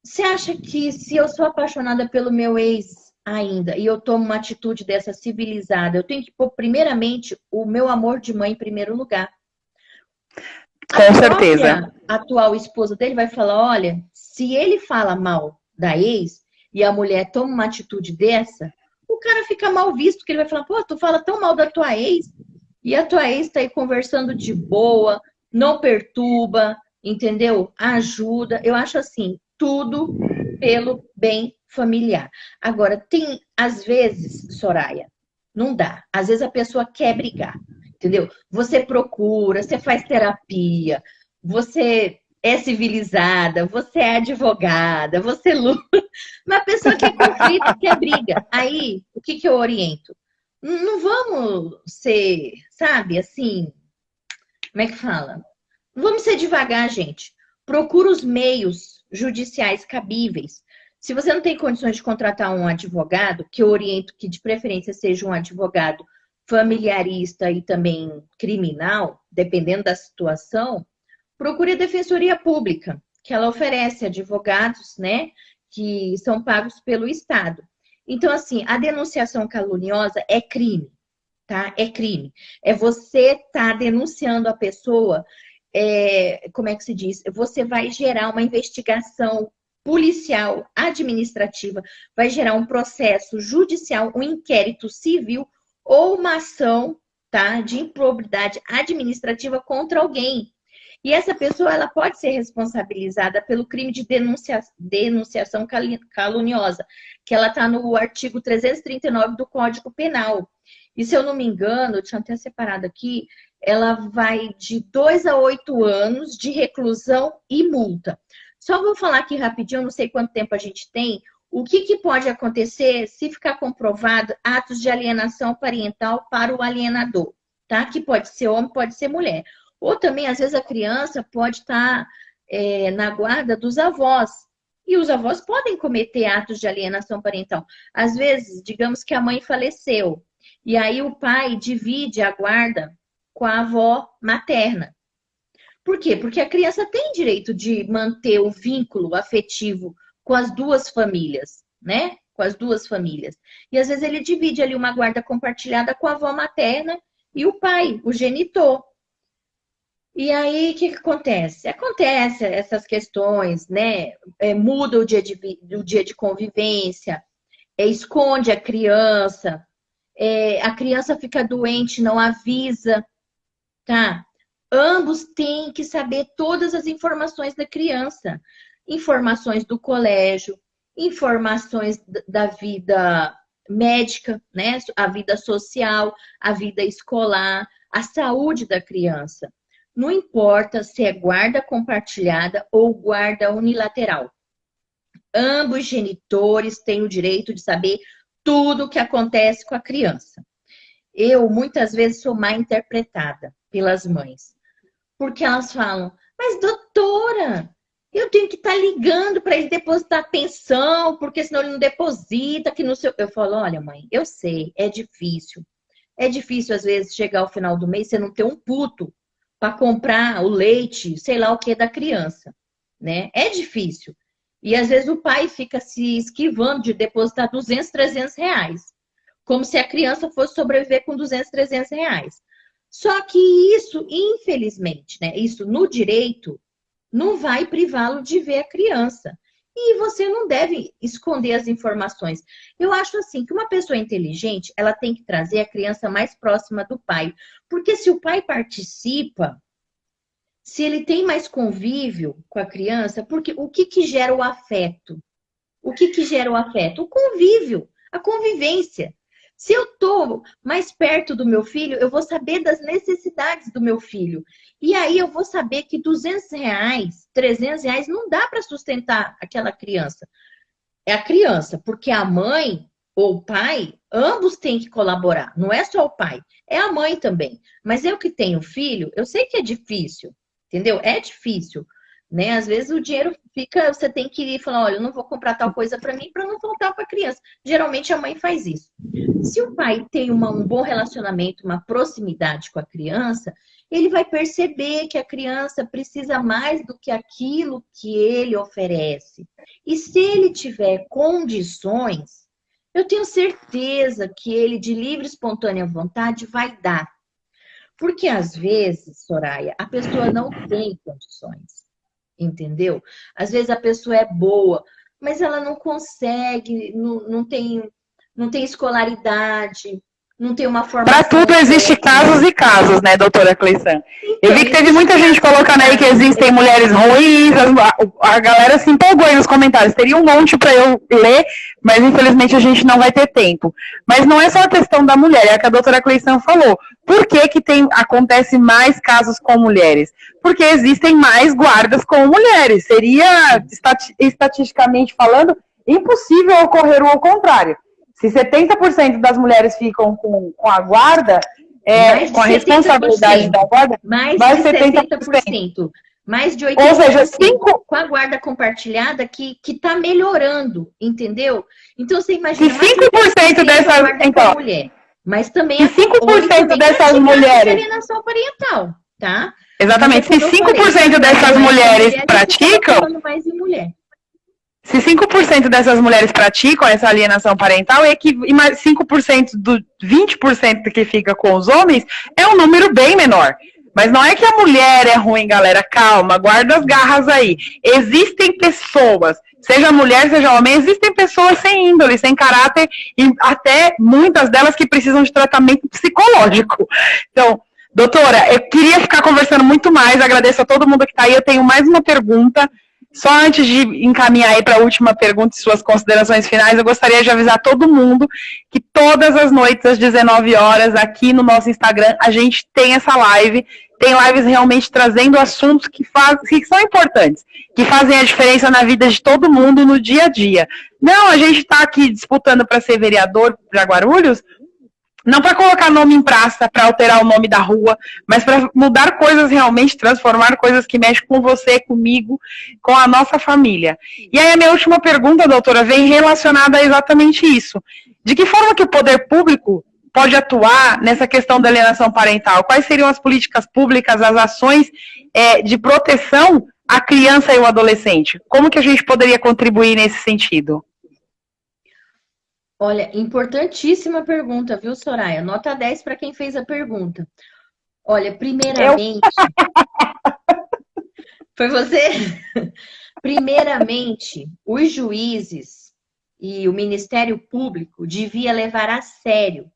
Você acha que se eu sou apaixonada pelo meu ex, ainda, e eu tomo uma atitude dessa civilizada, eu tenho que pôr primeiramente o meu amor de mãe em primeiro lugar. A Com certeza. própria atual esposa dele vai falar, olha, se ele fala mal da ex e a mulher toma uma atitude dessa, o cara fica mal visto, porque ele vai falar, pô, tu fala tão mal da tua ex, e a tua ex tá aí conversando de boa, não perturba, entendeu? Ajuda. Eu acho assim, tudo pelo bem familiar. Agora, tem, às vezes, Soraya, não dá. Às vezes a pessoa quer brigar, entendeu? Você procura, você faz terapia, você é civilizada, você é advogada, você luta. Mas a pessoa quer conflito, quer briga. Aí, o que que eu oriento? Não vamos ser, sabe, assim, como é que fala? Não vamos ser devagar, gente. Procura os meios judiciais cabíveis. Se você não tem condições de contratar um advogado, que eu oriento que de preferência seja um advogado familiarista e também criminal, dependendo da situação, procure a Defensoria Pública, que ela oferece advogados, né, que são pagos pelo Estado. Então, assim, a denunciação caluniosa é crime, tá? É crime. É você tá denunciando a pessoa, como é que se diz? Você vai gerar uma investigação policial, administrativa, vai gerar um processo judicial, um inquérito civil ou uma ação, tá, de improbidade administrativa contra alguém. E essa pessoa ela pode ser responsabilizada pelo crime de denunciação caluniosa, que ela está no artigo 339 do Código Penal. E se eu não me engano, eu tinha até separado aqui, ela vai de 2 a 8 anos de reclusão e multa. Só vou falar aqui rapidinho, não sei quanto tempo a gente tem, o que, que pode acontecer se ficar comprovado atos de alienação parental para o alienador, tá? Que pode ser homem, pode ser mulher. Ou também, às vezes, a criança pode estar na guarda dos avós. E os avós podem cometer atos de alienação parental. Às vezes, digamos que a mãe faleceu. E aí o pai divide a guarda com a avó materna. Por quê? Porque a criança tem direito de manter o vínculo afetivo com as duas famílias, né? Com as duas famílias. E às vezes ele divide ali uma guarda compartilhada com a avó materna e o pai, o genitor. E aí, o que, que acontece? Acontece essas questões, né? Muda o dia de convivência, esconde a criança fica doente, não avisa, tá? Ambos têm que saber todas as informações da criança. Informações do colégio, informações da vida médica, né? A vida social, a vida escolar, a saúde da criança. Não importa se é guarda compartilhada ou guarda unilateral. Ambos genitores têm o direito de saber tudo o que acontece com a criança. Eu, muitas vezes, sou mal interpretada pelas mães. Porque elas falam, mas doutora, eu tenho que estar ligando para ele depositar pensão, porque senão ele não deposita, que no seu... Eu falo, olha, mãe, eu sei, é difícil. É difícil, às vezes, chegar ao final do mês e você não ter um puto para comprar o leite, sei lá o que, da criança, né? É difícil. E às vezes o pai fica se esquivando de depositar 200, 300 reais. Como se a criança fosse sobreviver com 200, 300 reais. Só que isso, infelizmente, né? Isso no direito, não vai privá-lo de ver a criança. E você não deve esconder as informações. Eu acho assim que uma pessoa inteligente, ela tem que trazer a criança mais próxima do pai. Porque se o pai participa, se ele tem mais convívio com a criança, porque o que que gera o afeto? O que que gera o afeto? O convívio, a convivência. Se eu estou mais perto do meu filho, eu vou saber das necessidades do meu filho. E aí eu vou saber que 200 reais, 300 reais não dá para sustentar aquela criança. É a criança, porque a mãe ou o pai, ambos têm que colaborar. Não é só o pai, é a mãe também. Mas eu que tenho filho, eu sei que é difícil, entendeu? É difícil. Né? Às vezes o dinheiro fica, você tem que ir falar, olha, eu não vou comprar tal coisa para mim para não faltar para a criança. Geralmente a mãe faz isso. Se o pai tem um bom relacionamento, uma proximidade com a criança, ele vai perceber que a criança precisa mais do que aquilo que ele oferece. E se ele tiver condições, Eu tenho certeza que ele, de livre e espontânea vontade, vai dar. Porque às vezes, Soraya, a pessoa não tem condições, entendeu? Às vezes a pessoa é boa, mas ela não consegue, não tem escolaridade, não tem uma Para tudo formação existe casos técnica. e casos, né, doutora Cleição? Eu Então, vi que teve existe muita gente casos e colocando aí que casos, existem entendeu? mulheres ruins, a galera se empolgou aí nos comentários. Teria um monte para eu ler, mas infelizmente a gente não vai ter tempo. Mas não é só a questão da mulher, é a que a doutora Cleição falou. Por que que acontece mais casos com mulheres? Porque existem mais guardas com mulheres. Seria, estatisticamente falando, impossível ocorrer o contrário. Se 70% das mulheres ficam com a guarda, Mais de com a responsabilidade 70%. da guarda, Mais mais de 70%. 70%. Mais de Ou seja, 80% com a guarda compartilhada que está melhorando, entendeu? Então, você se imagina, mais de 5% 80% a dessas. guarda com a Então, mulher. Mas também se 5% também dessas pratica ato de mulheres. alienação parental, tá? Mas é Exatamente, se como eu falei, 5% vai dessas mais em mulheres mulher, a gente acaba praticam, falando mais em mulher. se 5% dessas mulheres praticam essa alienação parental, é que 5% do 20% que fica com os homens é um número bem menor. Mas não é que a mulher é ruim, galera. Calma, guarda as garras aí. Existem pessoas, seja mulher, seja homem, existem pessoas sem índole, sem caráter, e até muitas delas que precisam de tratamento psicológico. Então, doutora, eu queria ficar conversando muito mais, agradeço a todo mundo que está aí. Eu tenho mais uma pergunta. Só antes de encaminhar aí para a última pergunta e suas considerações finais, eu gostaria de avisar todo mundo que todas as noites, às 19 horas, aqui no nosso Instagram, a gente tem essa live. Tem lives realmente trazendo assuntos que são importantes, que fazem a diferença na vida de todo mundo no dia a dia. Não, a gente está aqui disputando para ser vereador para Guarulhos, não para colocar nome em praça, para alterar o nome da rua, mas para mudar coisas realmente, transformar coisas que mexem com você, comigo, com a nossa família. E aí a minha última pergunta, doutora, vem relacionada a exatamente isso. De que forma que o poder público pode atuar nessa questão da alienação parental? Quais seriam as políticas públicas, as ações de proteção à criança e ao adolescente? Como que a gente poderia contribuir nesse sentido? Olha, importantíssima pergunta, viu, Soraya? Nota 10 para quem fez a pergunta. Olha, primeiramente. Foi você? Primeiramente, os juízes e o Ministério Público devia levar a sério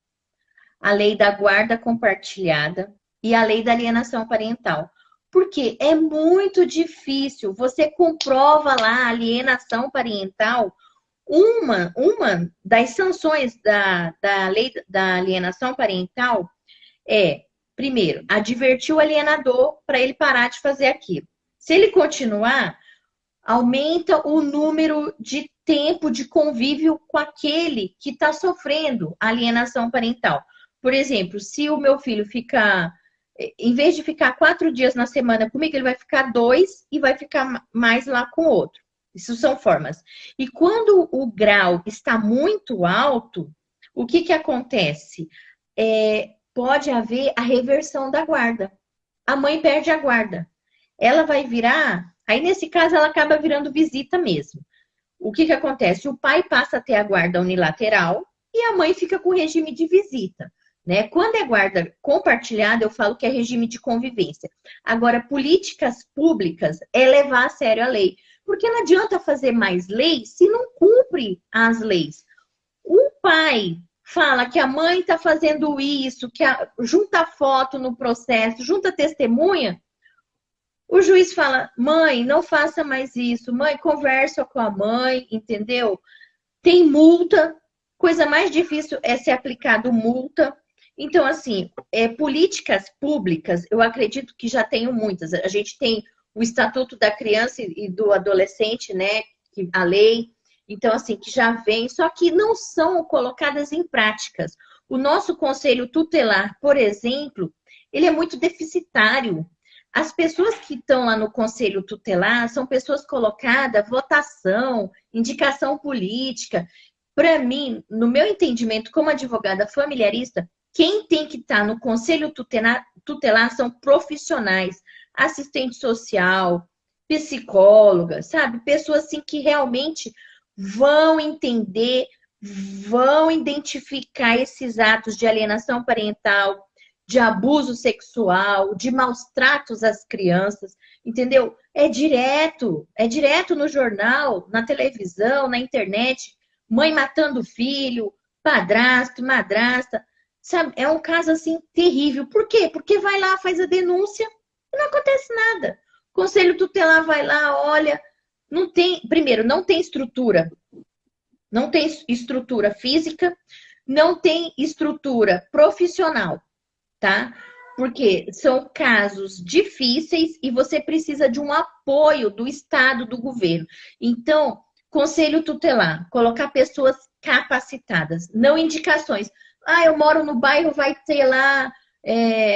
a lei da guarda compartilhada e a lei da alienação parental. Porque é muito difícil. Você comprova lá a alienação parental. Uma das sanções da lei da alienação parental é, primeiro, advertir o alienador para ele parar de fazer aquilo. Se ele continuar, aumenta o número de tempo de convívio com aquele que está sofrendo alienação parental. Por exemplo, se o meu filho ficar, em vez de ficar 4 dias na semana comigo, ele vai ficar 2 e vai ficar mais lá com o outro. Isso são formas. E quando o grau está muito alto, o que acontece? Pode haver a reversão da guarda. A mãe perde a guarda. Ela vai virar... Aí, nesse caso, ela acaba virando visita mesmo. O que acontece? O pai passa a ter a guarda unilateral e a mãe fica com o regime de visita. Né? Quando é guarda compartilhada, eu falo que é regime de convivência. Agora, políticas públicas é levar a sério a lei. Porque não adianta fazer mais lei se não cumpre as leis. O pai fala que a mãe está fazendo isso, que junta foto no processo, junta testemunha. O juiz fala, mãe, não faça mais isso. Mãe, conversa com a mãe, entendeu? Tem multa. Coisa mais difícil é ser aplicado multa. Então, assim, políticas públicas, eu acredito que já tenho muitas. A gente tem o Estatuto da Criança e do Adolescente, né? A lei. Então, assim, que já vem, só que não são colocadas em práticas. O nosso Conselho Tutelar, por exemplo, ele é muito deficitário. As pessoas que estão lá no Conselho Tutelar são pessoas colocadas, votação, indicação política. Para mim, no meu entendimento como advogada familiarista, quem tem que estar no Conselho Tutelar são profissionais, assistente social, psicóloga, sabe? Pessoas assim que realmente vão entender vão identificar esses atos de alienação parental, de abuso sexual, de maus tratos às crianças, entendeu? É direto no jornal, na televisão, na internet, mãe matando filho, padrasto, madrasta, sabe? É um caso assim terrível. Por quê? Porque vai lá, faz a denúncia e não acontece nada. O conselho tutelar vai lá, olha, não tem, primeiro, não tem estrutura. Não tem estrutura física, não tem estrutura profissional, tá? Porque são casos difíceis e você precisa de um apoio do Estado, do governo. Então, conselho tutelar, colocar pessoas capacitadas, não indicações. Ah, eu moro no bairro, vai ter lá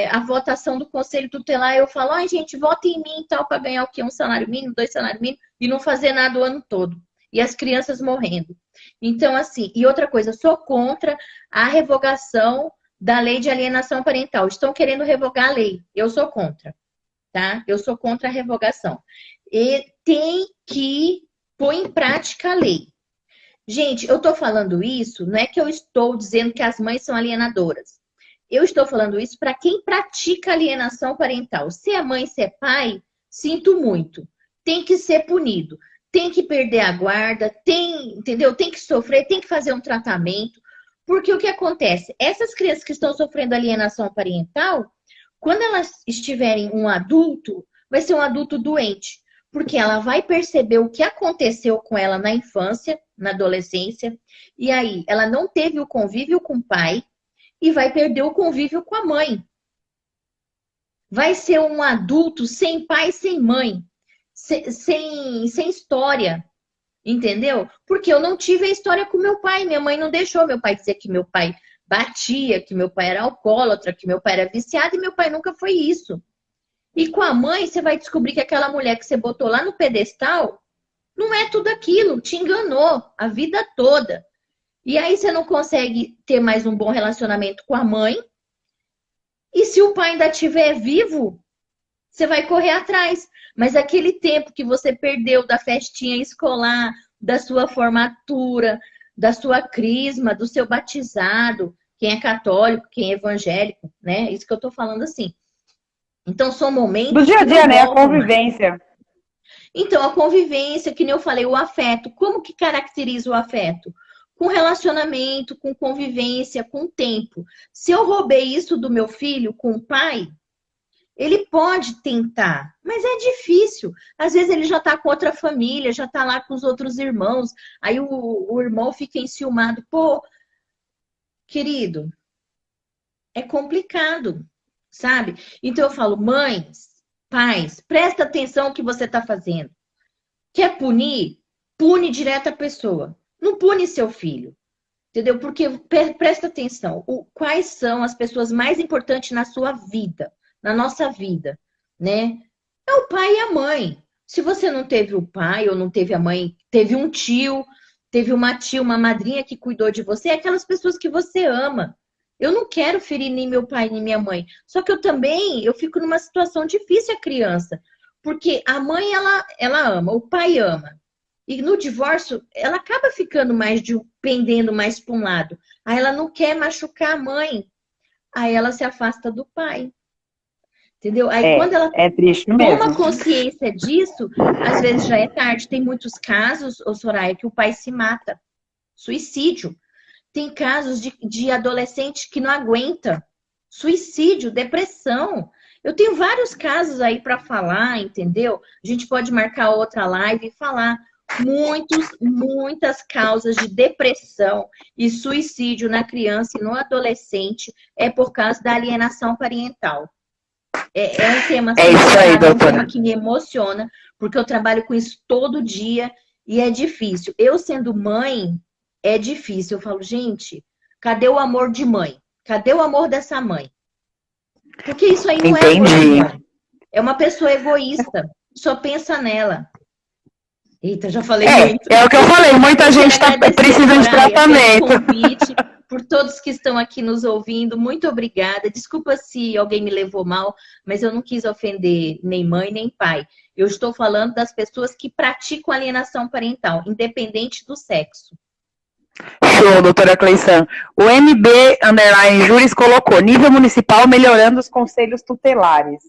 a votação do conselho tutelar. Eu falo, ai, gente, vota em mim e tal, para ganhar o quê? Um salário mínimo, 2 salários mínimos, e não fazer nada o ano todo. E as crianças morrendo. Então, assim, e outra coisa, sou contra a revogação da lei de alienação parental. Estão querendo revogar a lei. Eu sou contra, tá? Eu sou contra a revogação. E tem que pôr em prática a lei. Gente, eu tô falando isso, não é que eu estou dizendo que as mães são alienadoras. Eu estou falando isso para quem pratica alienação parental. Se é mãe, se é pai, sinto muito. Tem que ser punido. Tem que perder a guarda, entendeu? Tem que sofrer, tem que fazer um tratamento. Porque o que acontece? Essas crianças que estão sofrendo alienação parental, quando elas estiverem um adulto, vai ser um adulto doente. Porque ela vai perceber o que aconteceu com ela na infância, na adolescência, e aí ela não teve o convívio com o pai e vai perder o convívio com a mãe. Vai ser um adulto sem pai, sem mãe, sem história. Entendeu? Porque eu não tive a história com meu pai. Minha mãe não deixou meu pai dizer que meu pai batia, que meu pai era alcoólatra, que meu pai era viciado, e meu pai nunca foi isso. E com a mãe, você vai descobrir que aquela mulher que você botou lá no pedestal não é tudo aquilo, te enganou a vida toda. E aí você não consegue ter mais um bom relacionamento com a mãe. E se o pai ainda estiver vivo, você vai correr atrás. Mas aquele tempo que você perdeu da festinha escolar, da sua formatura, da sua crisma, do seu batizado, quem é católico, quem é evangélico, né? Isso que eu tô falando assim. Então, são momentos do dia a que dia, não né? A voltam mais. convivência. Então, a convivência, que nem eu falei, o afeto. Como que caracteriza o afeto? Com relacionamento, com convivência, com tempo. Se eu roubei isso do meu filho com o pai, ele pode tentar, mas é difícil. Às vezes ele já está com outra família, já está lá com os outros irmãos. Aí o irmão fica enciumado. Pô, querido, é complicado, sabe? Então eu falo, mães, pais, presta atenção no que você está fazendo. Quer punir? Pune direto a pessoa. Não pune seu filho. Entendeu? Porque presta atenção, quais são as pessoas mais importantes na sua vida, na nossa vida, né? É o pai e a mãe. Se você não teve o pai ou não teve a mãe, teve um tio, teve uma tia, uma madrinha que cuidou de você, é aquelas pessoas que você ama. Eu não quero ferir nem meu pai nem minha mãe. Só que eu fico numa situação difícil a criança, porque a mãe ela ama, o pai ama. E no divórcio, ela acaba ficando pendendo mais para um lado. Aí ela não quer machucar a mãe. Aí ela se afasta do pai. Entendeu? Aí quando ela É triste mesmo. toma consciência disso, às vezes já é tarde. Tem muitos casos, ô Soraya, que o pai se mata. Suicídio. Tem casos de adolescente que não aguenta. Suicídio, depressão. Eu tenho vários casos aí para falar, entendeu? A gente pode marcar outra live e falar. Muitas causas de depressão e suicídio na criança e no adolescente é por causa da alienação parental. É um tema É isso aí, é um tema doutora. que me emociona, porque eu trabalho com isso todo dia e é difícil. Eu sendo mãe, é difícil. Eu falo, gente, cadê o amor de mãe? Cadê o amor dessa mãe? Porque isso aí não é Entendi. amor. É uma pessoa egoísta, só pensa nela. Eita, já falei muito. É o que eu falei, muita Eu quero gente tá agradecer, precisando de Soraya, pelo tratamento. convite, por todos que estão aqui nos ouvindo. Muito obrigada. Desculpa se alguém me levou mal, mas eu não quis ofender nem mãe, nem pai. Eu estou falando das pessoas que praticam alienação parental, independente do sexo. ô doutora Cleisan. O MB_Júris colocou, nível municipal melhorando os conselhos tutelares.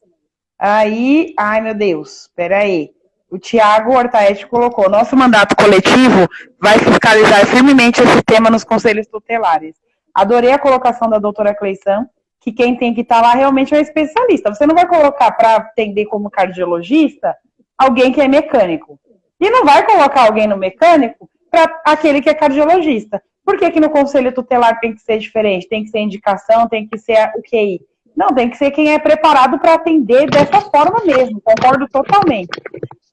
Aí, ai meu Deus, peraí. O Tiago Hortaete colocou, nosso mandato coletivo vai fiscalizar firmemente esse tema nos conselhos tutelares. Adorei a colocação da doutora Cleisan, que quem tem que estar lá realmente é um especialista. Você não vai colocar para atender como cardiologista alguém que é mecânico. E não vai colocar alguém no mecânico para aquele que é cardiologista. Por que que no conselho tutelar tem que ser diferente? Tem que ser indicação, tem que ser o QI? Não, tem que ser quem é preparado para atender dessa forma mesmo. Concordo totalmente.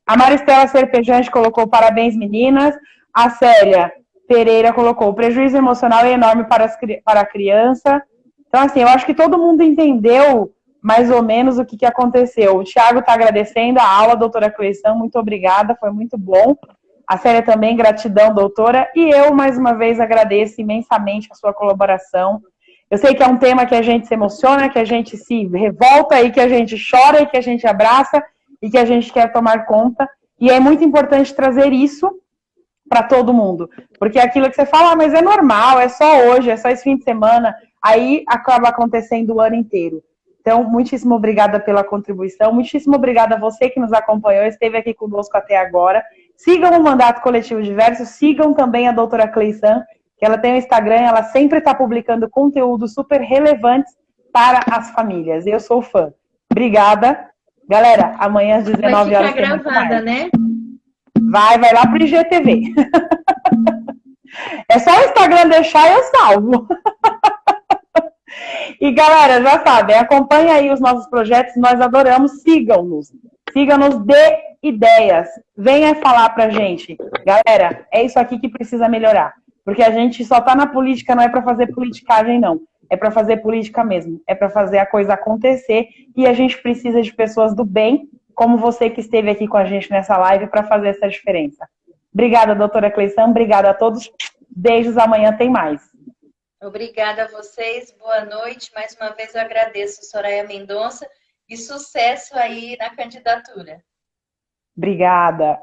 A Maristela Serpejante colocou parabéns, meninas. A Célia Pereira colocou o prejuízo emocional é enorme para a criança. Então, assim, eu acho que todo mundo entendeu mais ou menos o que aconteceu. O Thiago está agradecendo a aula, doutora Cleisan, muito obrigada, foi muito bom. A Célia também, gratidão, doutora. E eu, mais uma vez, agradeço imensamente a sua colaboração. Eu sei que é um tema que a gente se emociona, que a gente se revolta, e que a gente chora, e que a gente abraça, e que a gente quer tomar conta. E é muito importante trazer isso para todo mundo. Porque é aquilo que você fala, mas é normal, é só hoje, é só esse fim de semana, aí acaba acontecendo o ano inteiro. Então, muitíssimo obrigada pela contribuição, muitíssimo obrigada a você que nos acompanhou, esteve aqui conosco até agora. Sigam o Mandato Coletivo Diverso, sigam também a doutora Cleisan, que ela tem um Instagram, ela sempre está publicando conteúdos super relevantes para as famílias. Eu sou fã. Obrigada. Galera, amanhã às 19 horas vai ficar gravada, né? Vai lá pro IGTV. É só o Instagram deixar e eu salvo. E galera, já sabem, acompanhe aí os nossos projetos, nós adoramos, sigam-nos. Sigam-nos, dê ideias. Venha falar pra gente. Galera, é isso aqui que precisa melhorar. Porque a gente só tá na política, não é pra fazer politicagem, não. É pra fazer política mesmo. É pra fazer a coisa acontecer. E a gente precisa de pessoas do bem, como você que esteve aqui com a gente nessa live, para fazer essa diferença. Obrigada, doutora Cleisan. Obrigada a todos. Beijos, amanhã tem mais. Obrigada a vocês, boa noite. Mais uma vez eu agradeço, Soraya Mendonça, e sucesso aí na candidatura. Obrigada.